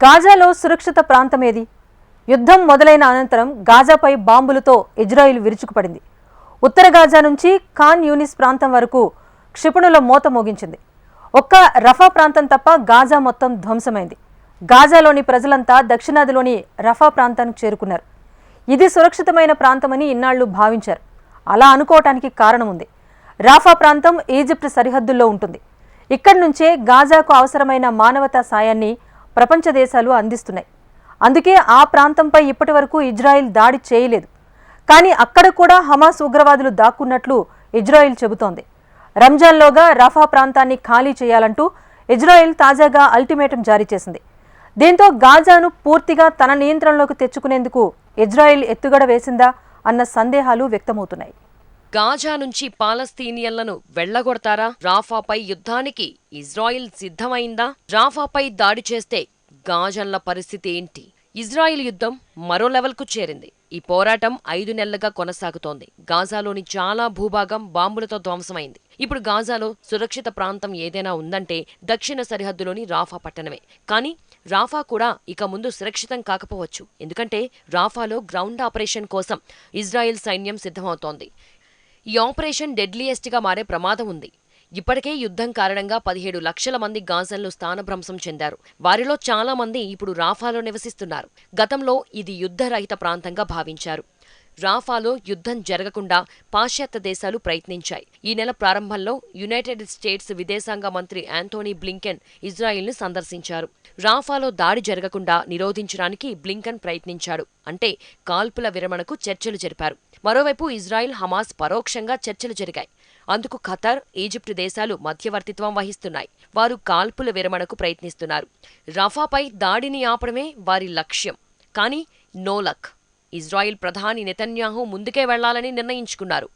గాజాలో సురక్షిత ప్రాంతమేది? యుద్ధం మొదలైన అనంతరం గాజాపై బాంబులతో ఇజ్రాయిల్ విరుచుకుపడింది. ఉత్తర గాజా నుంచి ఖాన్ యూనిస్ ప్రాంతం వరకు క్షిపణుల మోత మోగించింది. ఒక్క రఫా ప్రాంతం తప్ప గాజా మొత్తం ధ్వంసమైంది. గాజాలోని ప్రజలంతా దక్షిణాదిలోని రఫా ప్రాంతానికి చేరుకున్నారు. ఇది సురక్షితమైన ప్రాంతమని ఇన్నాళ్లు భావించారు. అలా అనుకోవటానికి కారణం ఉంది. రాఫా ప్రాంతం ఈజిప్ట్ సరిహద్దుల్లో ఉంటుంది. ఇక్కడి నుంచే గాజాకు అవసరమైన మానవతా సాయాన్ని ప్రపంచ దేశాలు అందిస్తున్నాయి. అందుకే ఆ ప్రాంతంపై ఇప్పటి వరకు ఇజ్రాయిల్ దాడి చేయలేదు. కానీ అక్కడ కూడా హమాస్ ఉగ్రవాదులు దాక్కున్నట్లు ఇజ్రాయిల్ చెబుతోంది. రంజాన్లోగా రఫా ప్రాంతాన్ని ఖాళీ చేయాలంటూ ఇజ్రాయిల్ తాజాగా అల్టిమేటం జారీ చేసింది. దీంతో గాజాను పూర్తిగా తన నియంత్రణలోకి తెచ్చుకునేందుకు ఇజ్రాయిల్ ఎత్తుగడ వేసిందా అన్న సందేహాలు వ్యక్తమవుతున్నాయి. గాజా నుంచి పాలస్తీనియన్లను వెళ్లగొడతారా? రాఫాపై యుద్ధానికి ఇజ్రాయిల్ సిద్ధమైందా? రాఫాపై దాడి చేస్తే గాజన్ల పరిస్థితి ఏంటి? ఇజ్రాయిల్ యుద్ధం మరో లెవెల్కు చేరింది. ఈ పోరాటం 5 నెలలుగా కొనసాగుతోంది. గాజాలోని చాలా భూభాగం బాంబులతో ధ్వంసమైంది. ఇప్పుడు గాజాలో సురక్షిత ప్రాంతం ఏదైనా ఉందంటే దక్షిణ సరిహద్దులోని రాఫా పట్టణమే. కానీ రాఫా కూడా ఇక ముందు సురక్షితం కాకపోవచ్చు. ఎందుకంటే రాఫాలో గ్రౌండ్ ఆపరేషన్ కోసం ఇజ్రాయిల్ సైన్యం సిద్ధమవుతోంది. ఈ ఆపరేషన్ డెడ్లీయెస్ట్గా మారే ప్రమాదం ఉంది. ఇప్పటికే యుద్ధం కారణంగా 17 లక్షల మంది గాజన్లు స్థానభ్రంశం చెందారు. వారిలో చాలా మంది ఇప్పుడు రాఫాలో నివసిస్తున్నారు. గతంలో ఇది యుద్ధరహిత ప్రాంతంగా భావించారు. రాఫాలో యుద్ధం జరగకుండా పాశ్చాత్య దేశాలు ప్రయత్నించాయి. ఈ నెల ప్రారంభంలో యునైటెడ్ స్టేట్స్ విదేశాంగ మంత్రి యాంథోనీ బ్లింకెన్ ఇజ్రాయిల్ను సందర్శించారు. రాఫాలో దాడి జరగకుండా నిరోధించడానికి బ్లింకెన్ ప్రయత్నించాడు. అంటే కాల్పుల విరమణకు చర్చలు జరిపారు. మరోవైపు ఇజ్రాయిల్ హమాస్ పరోక్షంగా చర్చలు జరిగాయి. అందుకు ఖతార్, ఈజిప్ట్ దేశాలు మధ్యవర్తిత్వం వహిస్తున్నాయి. వారు కాల్పుల విరమణకు ప్రయత్నిస్తున్నారు. రఫాపై దాడిని ఆపడమే వారి లక్ష్యం. కానీ నో లక్. ఇజ్రాయిల్ ప్రధాని నెతన్యాహు ముందుకే వెళ్లాలని నిర్ణయించుకున్నారు.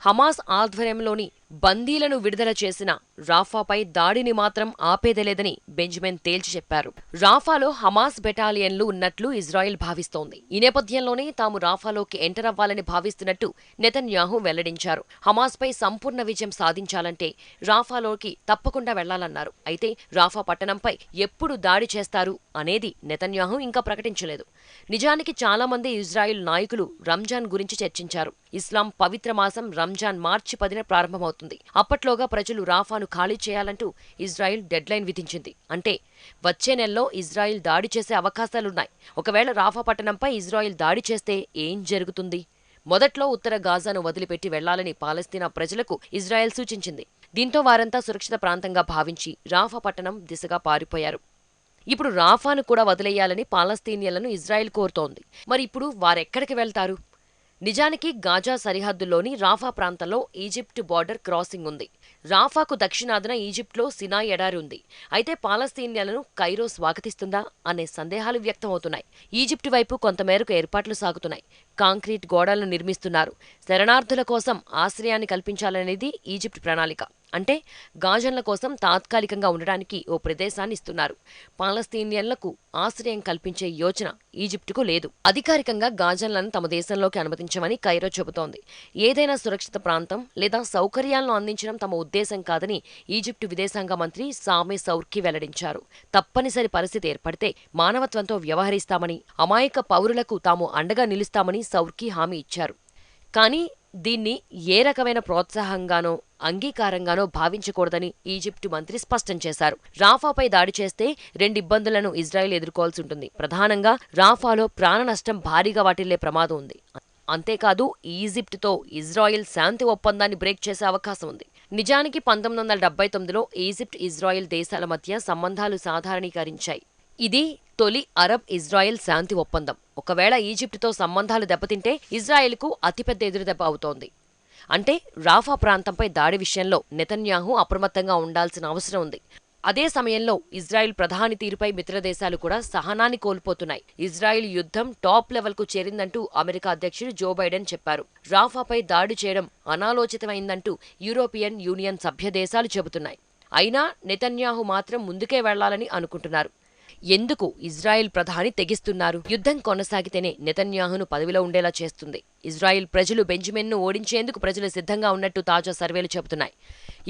హమాస్ ఆధ్వర్యంలోని బందీలను విడుదల చేసిన రాఫాపై దాడిని మాత్రం ఆపేదేలేదని బెంజమిన్ తేల్చి చెప్పారు. రాఫాలో హమాస్ బెటాలియన్లు ఉన్నట్లు ఇజ్రాయిల్ భావిస్తోంది. ఈ నేపథ్యంలోనే తాము రాఫాలోకి ఎంటర్ అవ్వాలని భావిస్తున్నట్టు నెతన్యాహు వెల్లడించారు. హమాస్పై సంపూర్ణ విజయం సాధించాలంటే రాఫాలోకి తప్పకుండా వెళ్లాలన్నారు. అయితే రాఫా పట్టణంపై ఎప్పుడు దాడి చేస్తారు అనేది నెతన్యాహు ఇంకా ప్రకటించలేదు. నిజానికి చాలా మంది ఇజ్రాయిల్ నాయకులు రంజాన్ గురించి చర్చించారు. ఇస్లాం పవిత్ర మాసం రంజాన్ మార్చి 10న ప్రారంభమవుతుంది. అప్పట్లోగా ప్రజలు రాఫాను ఖాళీ చేయాలంటూ ఇజ్రాయిల్ డెడ్లైన్ విధించింది. అంటే వచ్చే నెలలో ఇజ్రాయిల్ దాడి చేసే అవకాశాలున్నాయి. ఒకవేళ రాఫా పట్టణంపై ఇజ్రాయిల్ దాడి చేస్తే ఏం జరుగుతుంది? మొదట్లో ఉత్తర గాజాను వదిలిపెట్టి వెళ్లాలని పాలస్తీనా ప్రజలకు ఇజ్రాయెల్ సూచించింది. దీంతో వారంతా సురక్షిత ప్రాంతంగా భావించి రాఫా పట్టణం దిశగా పారిపోయారు. ఇప్పుడు రాఫాను కూడా వదిలేయాలని పాలస్తీనియన్లను ఇజ్రాయెల్ కోరుతోంది. మరి ఇప్పుడు వారెక్కడికి వెళ్తారు? నిజానికి గాజా సరిహద్దులోని రాఫా ప్రాంతంలో ఈజిప్ట్ బార్డర్ క్రాసింగ్ ఉంది. రాఫాకు దక్షిణాదిన ఈజిప్ట్లో సినాయ్ ఎడారి ఉంది. అయితే పాలస్తీనియన్లను కైరో స్వాగతిస్తుందా అనే సందేహాలు వ్యక్తమవుతున్నాయి. ఈజిప్ట్ వైపు కొంతమేరకు ఏర్పాట్లు సాగుతున్నాయి. కాంక్రీట్ గోడలను నిర్మిస్తున్నారు. శరణార్థుల కోసం ఆశ్రయాన్ని కల్పించాలనేది ఈజిప్ట్ ప్రణాళిక. అంటే గాజన్ల కోసం తాత్కాలికంగా ఉండడానికి ఓ ప్రదేశాన్ని ఇస్తున్నారు. పాలస్తీనియన్లకు ఆశ్రయం కల్పించే యోచన ఈజిప్టుకు లేదు. అధికారికంగా గాజన్లను తమ దేశంలోకి అనుమతించమని కైరో చెబుతోంది. ఏదైనా సురక్షిత ప్రాంతం లేదా సౌకర్యాలను అందించడం తమ ఉద్దేశం కాదని ఈజిప్టు విదేశాంగ మంత్రి సామే సౌర్కి వెల్లడించారు. తప్పనిసరి పరిస్థితి ఏర్పడితే మానవత్వంతో వ్యవహరిస్తామని, అమాయక పౌరులకు తాము అండగా నిలుస్తామని సౌర్కి హామీ ఇచ్చారు. కానీ దీన్ని ఏ రకమైన ప్రోత్సాహంగానో అంగీకారంగానో భావించకూడదని ఈజిప్టు మంత్రి స్పష్టం చేశారు. రాఫాపై దాడి చేస్తే 2 ఇబ్బందులను ఇజ్రాయెల్ ఎదుర్కోవాల్సి ఉంటుంది. ప్రధానంగా రాఫాలో ప్రాణ నష్టం భారీగా వాటిల్లే ప్రమాదం ఉంది. అంతేకాదు ఈజిప్టుతో ఇజ్రాయెల్ శాంతి ఒప్పందాన్ని బ్రేక్ చేసే అవకాశం ఉంది. నిజానికి 1979లో ఈజిప్ట్, ఇజ్రాయెల్ దేశాల మధ్య సంబంధాలు సాధారణీకరించాయి. ఇది తొలి అరబ్ ఇజ్రాయెల్ శాంతి ఒప్పందం. ఒకవేళ ఈజిప్టుతో సంబంధాలు దెబ్బతింటే ఇజ్రాయెల్కు అతిపెద్ద ఎదురుదెబ్బ అవుతోంది. అంటే రాఫా ప్రాంతంపై దాడి విషయంలో నెతన్యాహు అప్రమత్తంగా ఉండాల్సిన అవసరం ఉంది. అదే సమయంలో ఇజ్రాయెల్ ప్రధాని తీరుపై మిత్రదేశాలు కూడా సహనాన్ని కోల్పోతున్నాయి. ఇజ్రాయెల్ యుద్ధం టాప్ లెవెల్కు చేరిందంటూ అమెరికా అధ్యక్షుడు జో బైడెన్ చెప్పారు. రాఫాపై దాడి చేయడం అనాలోచితమైందంటూ యూరోపియన్ యూనియన్ సభ్య దేశాలు చెబుతున్నాయి. అయినా నెతన్యాహు మాత్రం ముందుకే వెళ్లాలని అనుకుంటున్నారు. ఎందుకు ఇజ్రాయెల్ ప్రధాని తెగిస్తున్నారు? యుద్ధం కొనసాగితేనే నెతన్యాహును పదవిలో ఉండేలా చేస్తుంది. ఇజ్రాయెల్ ప్రజలు బెంజమిన్ను ఓడించేందుకు ప్రజలు సిద్ధంగా ఉన్నట్టు తాజా సర్వేలు చెబుతున్నాయి.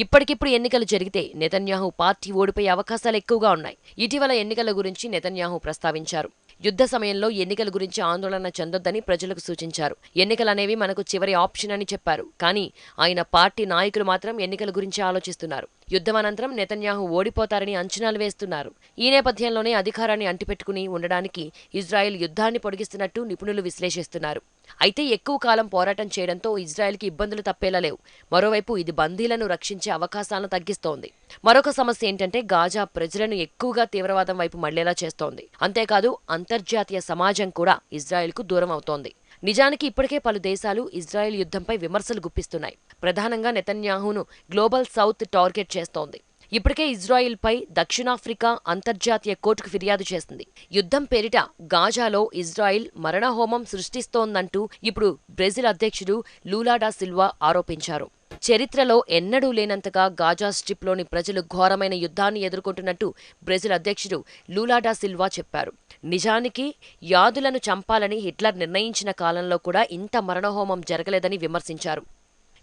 ఇప్పటికిప్పుడు ఎన్నికలు జరిగితే నెతన్యాహు పార్టీ ఓడిపోయే అవకాశాలు ఎక్కువగా ఉన్నాయి. ఇటీవల ఎన్నికల గురించి నెతన్యాహు ప్రస్తావించారు. యుద్ధ సమయంలో ఎన్నికల గురించి ఆందోళన చెందొద్దని ప్రజలకు సూచించారు. ఎన్నికలనేవి మనకు చివరి ఆప్షన్ అని చెప్పారు. కానీ ఆయన పార్టీ నాయకులు మాత్రం ఎన్నికల గురించి ఆలోచిస్తున్నారు. యుద్ధం అనంతరం నెతన్యాహు ఓడిపోతారని అంచనాలు వేస్తున్నారు. ఈ నేపథ్యంలోనే అధికారాన్ని అంటిపెట్టుకుని ఉండడానికి ఇజ్రాయెల్ యుద్ధాన్ని పొడిగిస్తున్నట్టు నిపుణులు విశ్లేషిస్తున్నారు. అయితే ఎక్కువ కాలం పోరాటం చేయడంతో ఇజ్రాయెల్కి ఇబ్బందులు తప్పేలా లేవు. మరోవైపు ఇది బందీలను రక్షించే అవకాశాలను తగ్గిస్తోంది. మరొక సమస్య ఏంటంటే గాజా ప్రజలను ఎక్కువగా తీవ్రవాదం వైపు మళ్లేలా చేస్తోంది. అంతేకాదు అంతర్జాతీయ సమాజం కూడా ఇజ్రాయెల్కు దూరం అవుతోంది. నిజానికి ఇప్పటికే పలు దేశాలు ఇజ్రాయెల్ యుద్ధంపై విమర్శలు గుప్పిస్తున్నాయి. ప్రధానంగా నెతన్యాహును గ్లోబల్ సౌత్ టార్గెట్ చేస్తోంది. ఇప్పటికే ఇజ్రాయిల్పై దక్షిణాఫ్రికా అంతర్జాతీయ కోర్టుకు ఫిర్యాదు చేసింది. యుద్ధం పేరిట గాజాలో ఇజ్రాయిల్ మరణహోమం సృష్టిస్తోందంటూ ఇప్పుడు బ్రెజిల్ అధ్యక్షుడు లూలా డా సిల్వా ఆరోపించారు. చరిత్రలో ఎన్నడూ లేనంతగా గాజా స్ట్రిప్లోని ప్రజలు ఘోరమైన యుద్ధాన్ని ఎదుర్కొంటున్నట్టు బ్రెజిల్ అధ్యక్షుడు లూలా డా సిల్వా చెప్పారు. నిజానికి యాదులను చంపాలని హిట్లర్ నిర్ణయించిన కాలంలో కూడా ఇంత మరణహోమం జరగలేదని విమర్శించారు.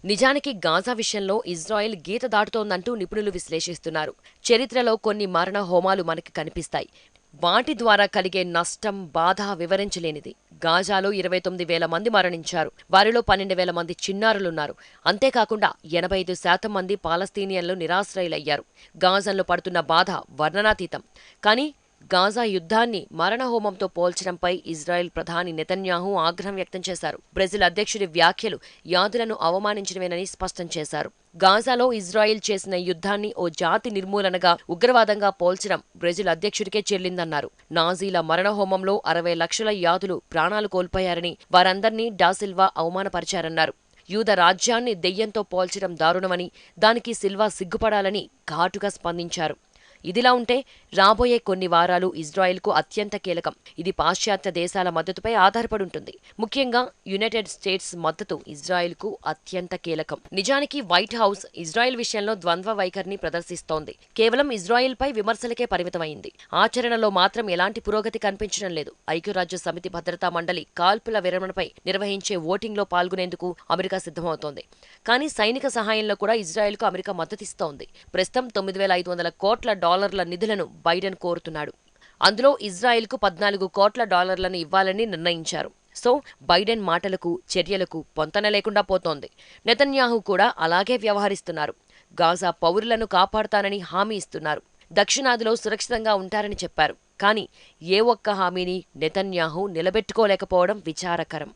నిజానికి గాజా విషయంలో ఇజ్రాయెల్ గీత దాటుతోందంటూ నిపుణులు విశ్లేషిస్తున్నారు. చరిత్రలో కొన్ని మరణ హోమాలు మనకి కనిపిస్తాయి. వాటి ద్వారా కలిగే నష్టం, బాధ వివరించలేనిది. గాజాలో 29,000 మంది మరణించారు. వారిలో 12,000 మంది చిన్నారులున్నారు. అంతేకాకుండా 85% మంది పాలస్తీనియన్లు నిరాశ్రయులయ్యారు. గాజాలో పడుతున్న బాధ వర్ణనాతీతం. కానీ గాజా యుద్ధాన్ని మరణహోమంతో పోల్చడంపై ఇజ్రాయెల్ ప్రధాని నెతన్యాహు ఆగ్రహం వ్యక్తం చేశారు. బ్రెజిల్ అధ్యక్షుడి వ్యాఖ్యలు యాదులను అవమానించడమేనని స్పష్టం చేశారు. గాజాలో ఇజ్రాయెల్ చేసిన యుద్ధాన్ని ఓ జాతి నిర్మూలనగా, ఉగ్రవాదంగా పోల్చడం బ్రెజిల్ అధ్యక్షుడికే చెల్లిందన్నారు. నాజీల మరణహోమంలో 60 లక్షల యాదులు ప్రాణాలు కోల్పోయారని, వారందర్నీ డాసిల్వా అవమానపరిచారన్నారు. యూద రాజ్యాన్ని దెయ్యంతో పోల్చడం దారుణమని, దానికి సిల్వా సిగ్గుపడాలని ఘాటుగా స్పందించారు. ఇదిలా ఉంటే రాబోయే కొన్ని వారాలు ఇజ్రాయెల్కు అత్యంత కీలకం. ఇది పాశ్చాత్య దేశాల మద్దతుపై ఆధారపడి ఉంటుంది. ముఖ్యంగా యునైటెడ్ స్టేట్స్ మద్దతు ఇజ్రాయెల్కు అత్యంత కీలకం. నిజానికి వైట్ హౌస్ ఇజ్రాయెల్ విషయంలో ద్వంద్వ వైఖరిని ప్రదర్శిస్తోంది. కేవలం ఇజ్రాయెల్పై విమర్శలకే పరిమితమైంది. ఆచరణలో మాత్రం ఎలాంటి పురోగతి కనిపించడం లేదు. ఐక్యరాజ్య సమితి భద్రతా మండలి కాల్పుల విరమణపై నిర్వహించే ఓటింగ్లో పాల్గొనేందుకు అమెరికా సిద్ధమవుతోంది. కానీ సైనిక సహాయంలో కూడా ఇజ్రాయెల్కు అమెరికా మద్దతిస్తోంది. ప్రస్తుతం $9,500 కోట్ల నిధులను బైడెన్ కోరుతున్నాడు. అందులో ఇజ్రాయెల్కు $14 కోట్ల ఇవ్వాలని నిర్ణయించారు. సో బైడెన్ మాటలకు, చర్యలకు పొంతన లేకుండా పోతోంది. నెతన్యాహు కూడా అలాగే వ్యవహరిస్తున్నారు. గాజా పౌరులను కాపాడుతానని హామీ ఇస్తున్నారు. దక్షిణాదిలో సురక్షితంగా ఉంటారని చెప్పారు. కానీ ఏ ఒక్క హామీని నెతన్యాహు నిలబెట్టుకోలేకపోవడం విచారకరం.